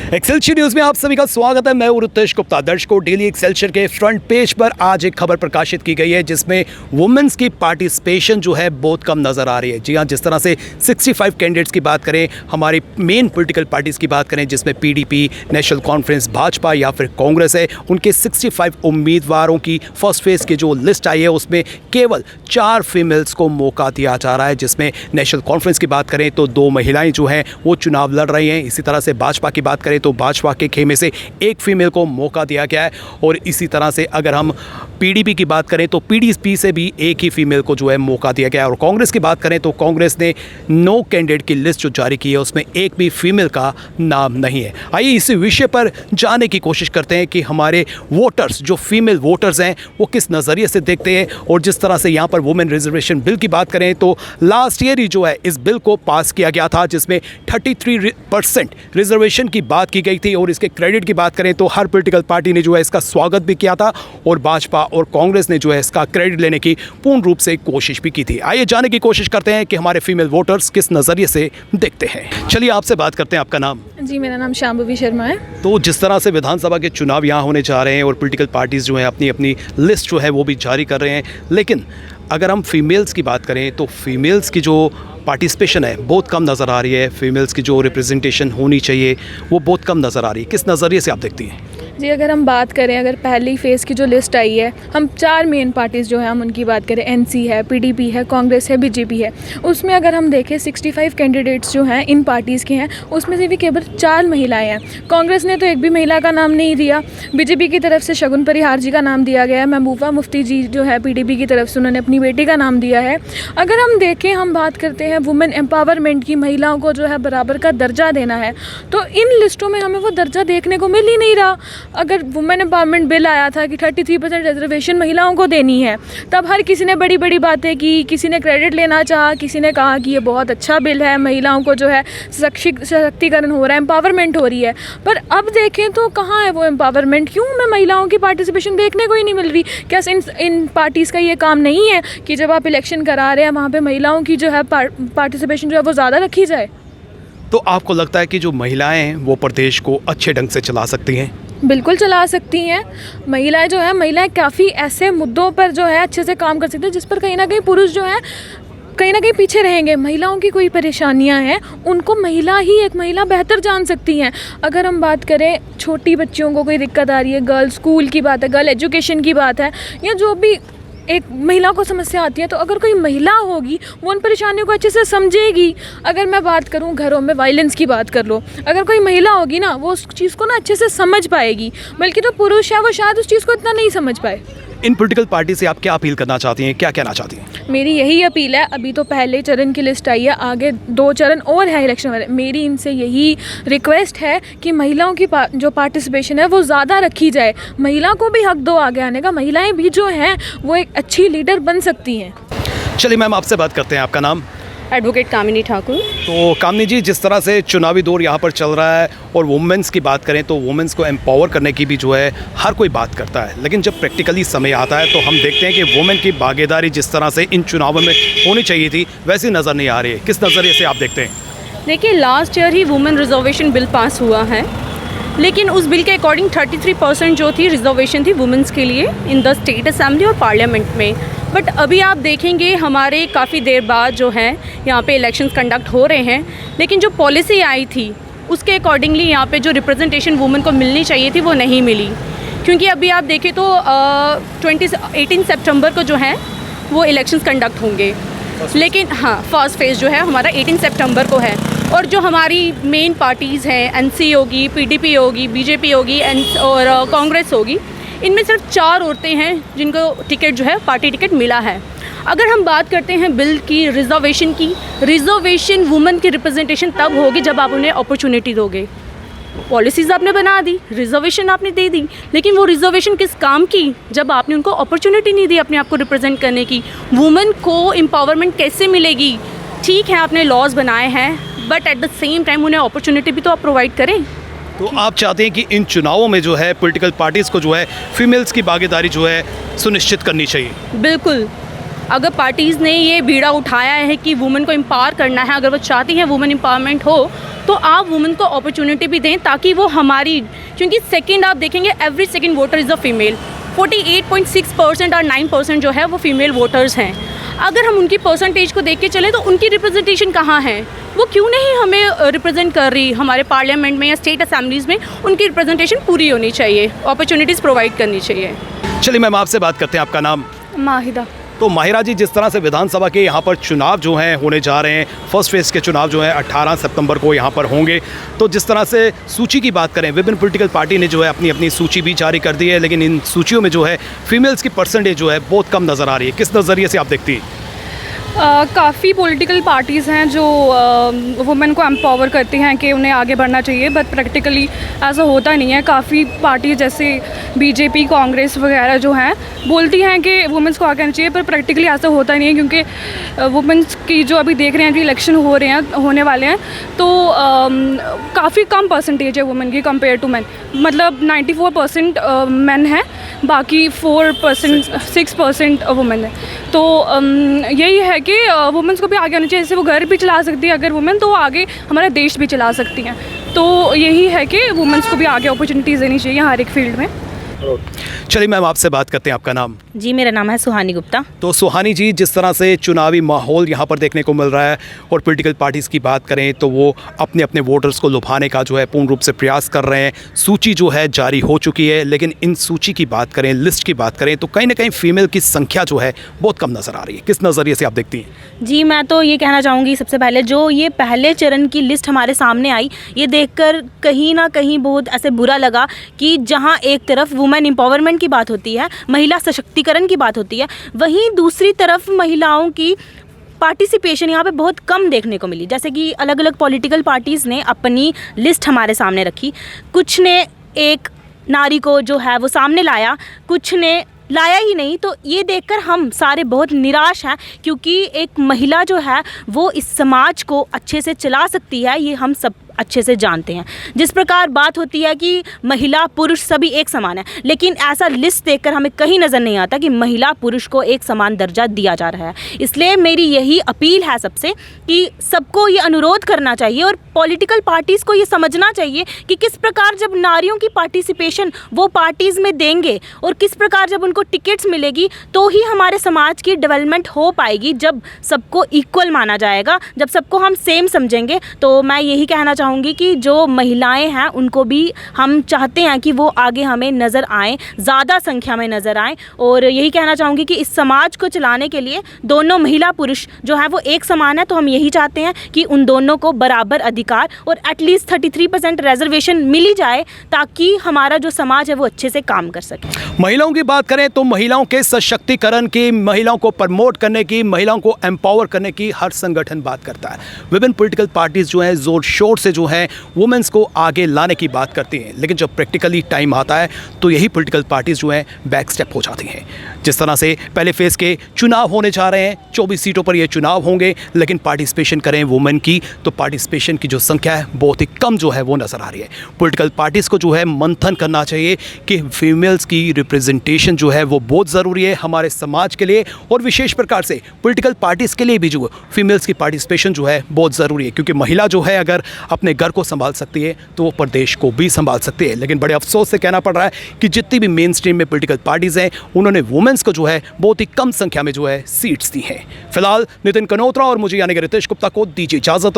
Excelsior news में आप सभी का स्वागत है। मैं हूं रितेश गुप्ता। दर्शकों, डेली एक्सेलशियर के फ्रंट पेज पर आज एक खबर प्रकाशित की गई है जिसमें वुमेन्स की पार्टिसिपेशन जो है बहुत कम नजर आ रही है। जी हां, जिस तरह से 65 कैंडिडेट्स की बात करें, हमारी मेन पॉलिटिकल पार्टीज की बात करें जिसमें पीडीपी, नेशनल कॉन्फ्रेंस, भाजपा या फिर कांग्रेस है, उनके 65 उम्मीदवारों की फर्स्ट फेज की जो लिस्ट आई है उसमें केवल 4 फीमेल्स को मौका दिया जा रहा है। जिसमें नेशनल कॉन्फ्रेंस की बात करें तो 2 महिलाएं जो हैं वो चुनाव लड़ रही हैं। इसी तरह से भाजपा की बात करें तो भाजपा के खेमे से 1 फीमेल को मौका दिया गया है। और इसी तरह से अगर हम पीडीपी की बात करें तो पीडीपी से भी 1 ही फीमेल को जो है मौका दिया गया है। और कांग्रेस की बात करें तो कांग्रेस ने 9 कैंडिडेट की लिस्ट जो जारी की है उसमें एक भी फीमेल का नाम नहीं है। आइए इस विषय पर जानने की कोशिश करते हैं कि हमारे वोटर्स, जो फीमेल वोटर्स हैं, वो किस नज़रिए से देखते हैं। और जिस तरह से यहाँ पर वुमेन रिजर्वेशन बिल की बात करें तो लास्ट ईयर ही जो है इस बिल को पास किया गया था जिसमें 33% रिजर्वेशन की बात की गई थी। और इसके क्रेडिट की बात करें तो हर पॉलिटिकल पार्टी ने जो है इसका स्वागत भी किया था और भाजपा और कांग्रेस ने जो है इसका क्रेडिट लेने की पूर्ण रूप से कोशिश भी की थी। आइए जानने की कोशिश करते हैं कि हमारे फीमेल वोटर्स किस नज़रिए से देखते हैं। चलिए आपसे बात करते हैं। आपका नाम? जी, मेरा नाम शांभवी शर्मा है। तो जिस तरह से विधानसभा के चुनाव यहाँ होने जा रहे हैं और पॉलिटिकल पार्टीज जो है अपनी अपनी लिस्ट जो है वो भी जारी कर रहे हैं, लेकिन अगर हम फीमेल्स की बात करें तो फीमेल्स की जो पार्टिसिपेशन है बहुत कम नज़र आ रही है। फीमेल्स की जो रिप्रेजेंटेशन होनी चाहिए वो बहुत कम नज़र आ रही है। किस नज़रिए से आप देखती हैं? जी, अगर हम बात करें, अगर पहली फेज़ की जो लिस्ट आई है, हम 4 मेन पार्टीज़ जो हैं हम उनकी बात करें, एनसी है, पीडीपी है, कांग्रेस है, बीजेपी है, उसमें अगर हम देखें 65 कैंडिडेट्स जो हैं इन पार्टीज़ के हैं, उसमें से भी केवल 4 महिलाएं हैं। कांग्रेस ने तो एक भी महिला का नाम नहीं दिया। बीजेपी की तरफ से शगुन परिहार जी का नाम दिया गया है। महबूबा मुफ्ती जी जो है पीडीपी की तरफ से, उन्होंने अपनी बेटी का नाम दिया है। अगर हम देखें, हम बात करते हैं वुमेन एम्पावरमेंट की, महिलाओं को जो है बराबर का दर्जा देना है, तो इन लिस्टों में हमें वो दर्जा देखने को मिल ही नहीं रहा। अगर वुमेन एम्पावरमेंट बिल आया था कि 33% रिजर्वेशन महिलाओं को देनी है, तब हर किसी ने बड़ी बड़ी बातें की, किसी ने क्रेडिट लेना चाहा, किसी ने कहा कि ये बहुत अच्छा बिल है, महिलाओं को जो है सशक्तिकरण हो रहा है, एम्पावरमेंट हो रही है। पर अब देखें तो कहाँ है वो एम्पावरमेंट? क्यों हमें महिलाओं की पार्टिसिपेशन देखने को ही नहीं मिल रही? क्या इन पार्टीज़ का ये काम नहीं है कि जब आप इलेक्शन करा रहे हैं वहाँ पर महिलाओं की जो है पार्टिसिपेशन जो है वो ज़्यादा रखी जाए? तो आपको लगता है कि जो महिलाएं हैं वो प्रदेश को अच्छे ढंग से चला सकती हैं? बिल्कुल चला सकती हैं। महिलाएं जो है, महिलाएं काफ़ी ऐसे मुद्दों पर जो है अच्छे से काम कर सकती हैं जिस पर कहीं ना कहीं पुरुष जो है कहीं ना कहीं पीछे रहेंगे। महिलाओं की कोई परेशानियां हैं, उनको एक महिला बेहतर जान सकती हैं। अगर हम बात करें, छोटी बच्चियों को कोई दिक्कत आ रही है, गर्ल स्कूल की बात है, गर्ल एजुकेशन की बात है, या जो भी एक महिला को समस्या आती है, तो अगर कोई महिला होगी वो उन परेशानियों को अच्छे से समझेगी। अगर मैं बात करूं, घरों में वायलेंस की बात कर लो, अगर कोई महिला होगी ना, वो उस चीज़ को ना अच्छे से समझ पाएगी, बल्कि जो पुरुष है वो शायद उस चीज़ को इतना नहीं समझ पाए। इन पॉलिटिकल पार्टी से आप क्या अपील करना चाहती हैं, क्या कहना चाहती हैं? मेरी यही अपील है। अभी तो पहले चरण की लिस्ट आई है, आगे 2 चरण और है इलेक्शन वाले। मेरी इनसे यही रिक्वेस्ट है कि महिलाओं की जो पार्टिसिपेशन है वो ज़्यादा रखी जाए। महिला को भी हक दो आगे आने का। महिलाएं भी जो हैं वो एक अच्छी लीडर बन सकती हैं। चलिए मैम, आपसे बात करते हैं। आपका नाम? एडवोकेट कामिनी ठाकुर। तो कामिनी जी, जिस तरह से चुनावी दौर यहाँ पर चल रहा है और वुमेन्स की बात करें तो वुमेन्स को एम्पावर करने की भी जो है हर कोई बात करता है, लेकिन जब प्रैक्टिकली समय आता है तो हम देखते हैं कि वुमेन की भागीदारी जिस तरह से इन चुनावों में होनी चाहिए थी वैसी नज़र नहीं आ रही है। किस नज़रिए से आप देखते हैं? देखिए, लास्ट ईयर ही वुमेन रिजर्वेशन बिल पास हुआ है, लेकिन उस बिल के अकॉर्डिंग 33% जो थी रिजर्वेशन थी वुमेन्स के लिए इन द स्टेट असेंबली और पार्लियामेंट में। बट अभी आप देखेंगे हमारे काफ़ी देर बाद जो है यहाँ पे इलेक्शंस कंडक्ट हो रहे हैं, लेकिन जो पॉलिसी आई थी उसके अकॉर्डिंगली यहाँ पे जो रिप्रेजेंटेशन वुमेन को मिलनी चाहिए थी वो नहीं मिली। क्योंकि अभी आप देखें तो 18 सितंबर को जो है वो इलेक्शंस कंडक्ट होंगे, लेकिन हाँ, फर्स्ट फेज़ जो है हमारा 18 सितंबर को है। और जो हमारी मेन पार्टीज़ हैं, एनसी होगी, पीडीपी होगी, बीजेपी होगी और कांग्रेस होगी, इनमें सिर्फ 4 औरतें हैं जिनको टिकट जो है पार्टी टिकट मिला है। अगर हम बात करते हैं बिल की, रिजर्वेशन वुमेन की रिप्रेजेंटेशन तब होगी जब आप उन्हें अपॉर्चुनिटी दोगे। पॉलिसीज़ आपने बना दी, रिजर्वेशन आपने दे दी, लेकिन वो रिजर्वेशन किस काम की जब आपने उनको अपॉर्चुनिटी नहीं दी अपने आप को रिप्रेजेंट करने की। वुमेन को एम्पावरमेंट कैसे मिलेगी? ठीक है, आपने लॉज बनाए हैं, but at the same time उन्हें अपॉर्चुनिटी भी तो आप प्रोवाइड करें। तो आप चाहते हैं कि इन चुनावों में जो है पॉलिटिकल पार्टीज़ को जो है फीमेल्स की भागीदारी जो है सुनिश्चित करनी चाहिए? बिल्कुल। अगर पार्टीज़ ने ये बीड़ा उठाया है कि वुमेन को एम्पावर करना है, अगर वो चाहती हैं वुमेन एम्पावरमेंट हो, तो आप वुमेन को अपॉर्चुनिटी भी दें ताकि वो हमारी, क्योंकि सेकंड आप देखेंगे every second voter is a female, 48.6% और 9% जो है वो फीमेल वोटर्स हैं। अगर हम उनकी परसेंटेज को देख के चलें तो उनकी रिप्रेजेंटेशन कहाँ है, वो क्यों नहीं हमें रिप्रेजेंट कर रही हमारे पार्लियामेंट में या स्टेट असेंबलीज़ में। उनकी रिप्रेजेंटेशन पूरी होनी चाहिए, अपॉर्चुनिटीज़ प्रोवाइड करनी चाहिए। चलिए मैम, आपसे बात करते हैं, आपका नाम? माहिदा। तो माहिरा जी, जिस तरह से विधानसभा के यहाँ पर चुनाव जो हैं होने जा रहे हैं, फर्स्ट फेज़ के चुनाव जो हैं 18 सितंबर को यहाँ पर होंगे, तो जिस तरह से सूची की बात करें, विभिन्न पॉलिटिकल पार्टी ने जो है अपनी अपनी सूची भी जारी कर दी है, लेकिन इन सूचियों में जो है फीमेल्स की परसेंटेज जो है बहुत कम नज़र आ रही है। किस नज़रिए से आप देखती हैं? काफ़ी पॉलिटिकल पार्टीज़ हैं जो वुमेन को एम्पावर करती हैं कि उन्हें आगे बढ़ना चाहिए, बट प्रैक्टिकली ऐसा होता नहीं है। काफ़ी पार्टी जैसे बीजेपी, कांग्रेस वगैरह जो हैं बोलती हैं कि वुमेंस को आगे आना चाहिए, पर प्रैक्टिकली ऐसा होता नहीं है, क्योंकि वुमेंस की जो अभी देख रहे हैं कि इलेक्शन होने वाले हैं, तो काफ़ी कम परसेंटेज है वुमेन की कंपेयर टू मैन। मतलब 94% मैन हैं, बाकी 6% वुमेन है। तो यही है कि वुमेंस को भी आगे आना चाहिए, जैसे वो घर भी चला सकती है अगर वुमेन, तो वो आगे हमारा देश भी चला सकती हैं। तो यही है कि वुमेंस को भी आगे अपॉर्चुनिटीज़ देनी चाहिए हर एक फील्ड में। चलिए मैम, आपसे बात करते हैं, आपका नाम? जी, मेरा नाम है सुहानी गुप्ता। तो सुहानी जी, जिस तरह से चुनावी माहौल यहाँ पर देखने को मिल रहा है और पॉलिटिकल पार्टीज़ की बात करें तो वो अपने अपने वोटर्स को लुभाने का जो है पूर्ण रूप से प्रयास कर रहे हैं। सूची जो है जारी हो चुकी है, लेकिन इन सूची की बात करें, लिस्ट की बात करें, तो कहीं ना कहीं फीमेल की संख्या जो है बहुत कम नज़र आ रही है। किस नज़रिए से आप देखती हैं? जी, मैं तो ये कहना चाहूँगी, सबसे पहले जो ये पहले चरण की लिस्ट हमारे सामने आई, ये देखकर कहीं ना कहीं बहुत ऐसे बुरा लगा कि जहाँ एक तरफ वुमेन एम्पावरमेंट की बात होती है, महिला सशक्तिकरण की बात होती है, वहीं दूसरी तरफ महिलाओं की पार्टिसिपेशन यहाँ पे बहुत कम देखने को मिली। जैसे कि अलग अलग पॉलिटिकल पार्टीज़ ने अपनी लिस्ट हमारे सामने रखी, कुछ ने एक नारी को जो है वो सामने लाया, कुछ ने लाया ही नहीं। तो ये देखकर हम सारे बहुत निराश हैं, क्योंकि एक महिला जो है वो इस समाज को अच्छे से चला सकती है, ये हम सब अच्छे से जानते हैं। जिस प्रकार बात होती है कि महिला पुरुष सभी एक समान है, लेकिन ऐसा लिस्ट देखकर हमें कहीं नज़र नहीं आता कि महिला पुरुष को एक समान दर्जा दिया जा रहा है। इसलिए मेरी यही अपील है सबसे कि सबको ये अनुरोध करना चाहिए और पॉलिटिकल पार्टीज़ को ये समझना चाहिए कि किस प्रकार जब नारियों की पार्टिसिपेशन वो पार्टीज़ में देंगे और किस प्रकार जब उनको टिकट्स मिलेगी, तो ही हमारे समाज की डेवलपमेंट हो पाएगी। जब सबको इक्वल माना जाएगा, जब सबको हम सेम समझेंगे, तो मैं यही कहना चाहूँगी कि जो महिलाएं हैं उनको भी हम चाहते हैं कि वो आगे हमें नज़र आएँ, ज़्यादा संख्या में नज़र आएँ। और यही कहना चाहूँगी कि इस समाज को चलाने के लिए दोनों महिला पुरुष जो है वो एक समान है, तो हम यही चाहते हैं कि उन दोनों को बराबर अधिकार और एटलीस्ट 33% रिजर्वेशन मिली जाए, ताकि हमारा जो समाज है वो अच्छे से काम कर सके। महिलाओं की बात करें तो महिलाओं के सशक्तिकरण की, महिलाओं को प्रमोट करने की, महिलाओं को एम्पावर करने की हर संगठन बात करता है। विभिन्न पॉलिटिकल पार्टीज जो हैं जोर शोर से जो है वुमेन्स को आगे लाने की बात करती हैं, लेकिन जब प्रैक्टिकली टाइम आता है तो यही पॉलिटिकल पार्टीज जो हैं बैक स्टेप हो जाती हैं। जिस तरह से पहले फेज़ के चुनाव होने जा रहे हैं, 24 सीटों पर ये चुनाव होंगे, लेकिन पार्टिसिपेशन करें वुमेन की तो पार्टिसिपेशन की जो संख्या है बहुत ही कम जो है वो नज़र आ रही है। पॉलिटिकल पार्टीज़ को जो है मंथन करना चाहिए कि फीमेल्स की रिप्रेजेंटेशन जो है वो बहुत ज़रूरी है हमारे समाज के लिए, और विशेष प्रकार से पॉलिटिकल पार्टीज़ के लिए भी जो फीमेल्स की पार्टिसिपेशन जो है बहुत ज़रूरी है, क्योंकि महिला जो है अगर अपने घर को संभाल सकती है तो वो प्रदेश को भी संभाल सकती है। लेकिन बड़े अफसोस से कहना पड़ रहा है कि जितनी भी मेन स्ट्रीम में पॉलिटिकल पार्टीज़ हैं उन्होंने वुमेन्स को जो है बहुत ही कम संख्या में जो है सीट्स दी हैं। फिलहाल नितिन कनोत्रा और मुझे यानी कि रितेश गुप्ता को दीजिए इजाज़त।